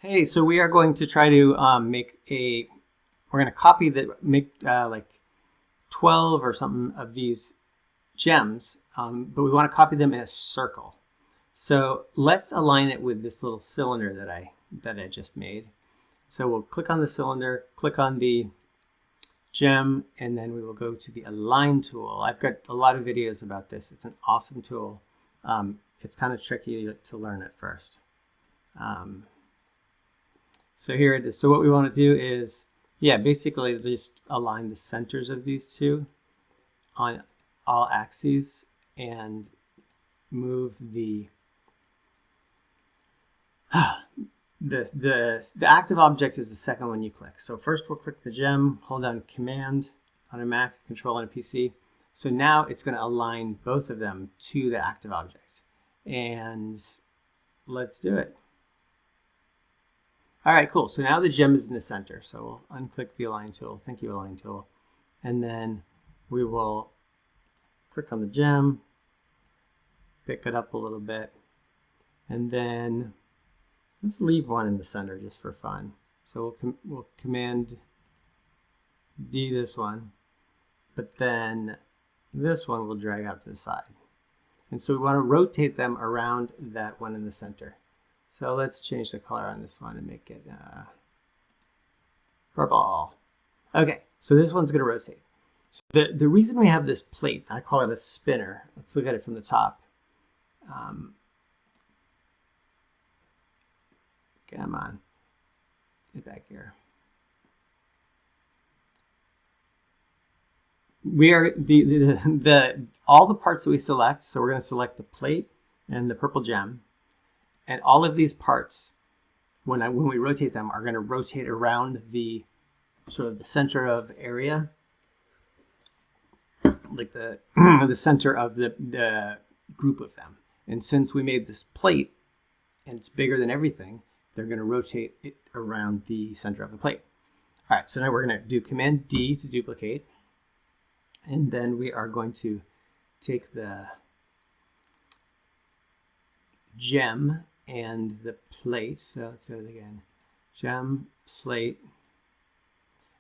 Hey, so we are going to try to we're going to copy make like 12 or something of these gems, but we want to copy them in a circle. So let's align it with this little cylinder that I just made. So we'll click on the cylinder, click on the gem, and then we will go to the Align tool. I've got a lot of videos about this. It's an awesome tool. It's kind of tricky to learn at first. So here it is. So what we want to do is, basically just align the centers of these two on all axes and move the active object is the second one you click. So first we'll click the gem, hold down Command on a Mac, Control on a PC. So now it's going to align both of them to the active object. And let's do it. All right, cool. So now the gem is in the center. So we'll unclick the Align tool. Thank you, Align tool. And then we will click on the gem, pick it up a little bit, and then let's leave one in the center just for fun. So we'll Command D this one, but then this one will drag out to the side. And so we want to rotate them around that one in the center. So let's change the color on this one and make it purple. Okay, so this one's going to rotate. So the reason we have this plate, I call it a spinner. Let's look at it from the top. Come on, get back here. We are all the parts that we select. So we're going to select the plate and the purple gem. And all of these parts, when we rotate them, are going to rotate around the sort of the center of area, like the the center of the group of them. And since we made this plate and it's bigger than everything, they're going to rotate it around the center of the plate. All right, so now we're going to do Command D to duplicate, and then we are going to take the gem and the plate. So let's do it again. Gem, plate,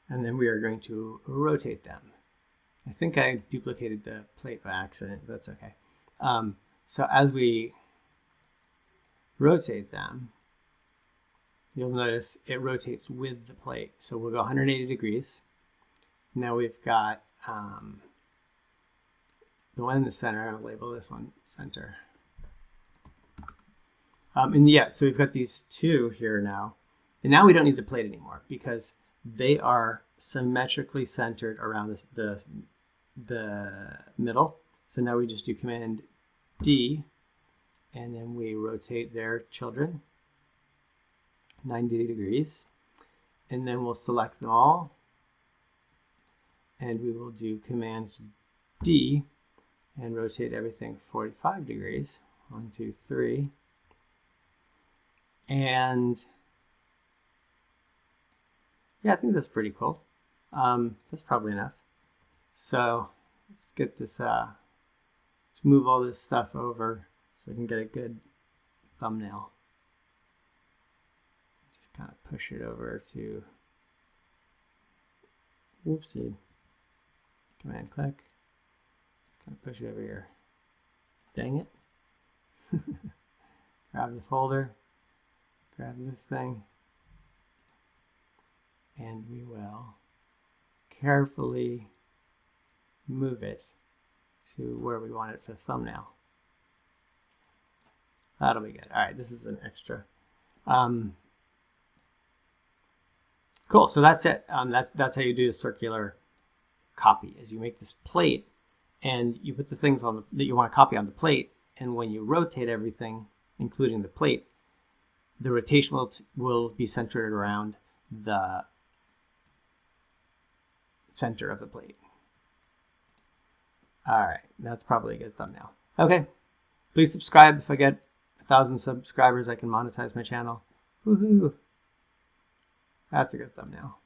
and then we are going to rotate them. I think I duplicated the plate by accident, but that's okay. So as we rotate them, you'll notice it rotates with the plate. So we'll go 180 degrees. Now we've got the one in the center. I'm going to label this one center. So we've got these two here now. And now we don't need the plate anymore because they are symmetrically centered around the middle. So now we just do Command D, and then we rotate their children 90 degrees. And then we'll select them all. And we will do Command D and rotate everything 45 degrees. 1, 2, 3. And yeah, I think that's pretty cool. That's probably enough. So let's get this, let's move all this stuff over so we can get a good thumbnail. Just kind of push it over to, whoopsie, Command click, kind of push it over here. Dang it. Grab the folder. Grab this thing, and we will carefully move it to where we want it for the thumbnail. That'll be good. All right, this is an extra. Cool. So that's it. That's how you do a circular copy. Is you make this plate, and you put the things on that you want to copy on the plate, and when you rotate everything, including the plate, the rotation will be centered around the center of the plate. All right, that's probably a good thumbnail. Okay, please subscribe. If I get 1,000 subscribers, I can monetize my channel. Woohoo! That's a good thumbnail.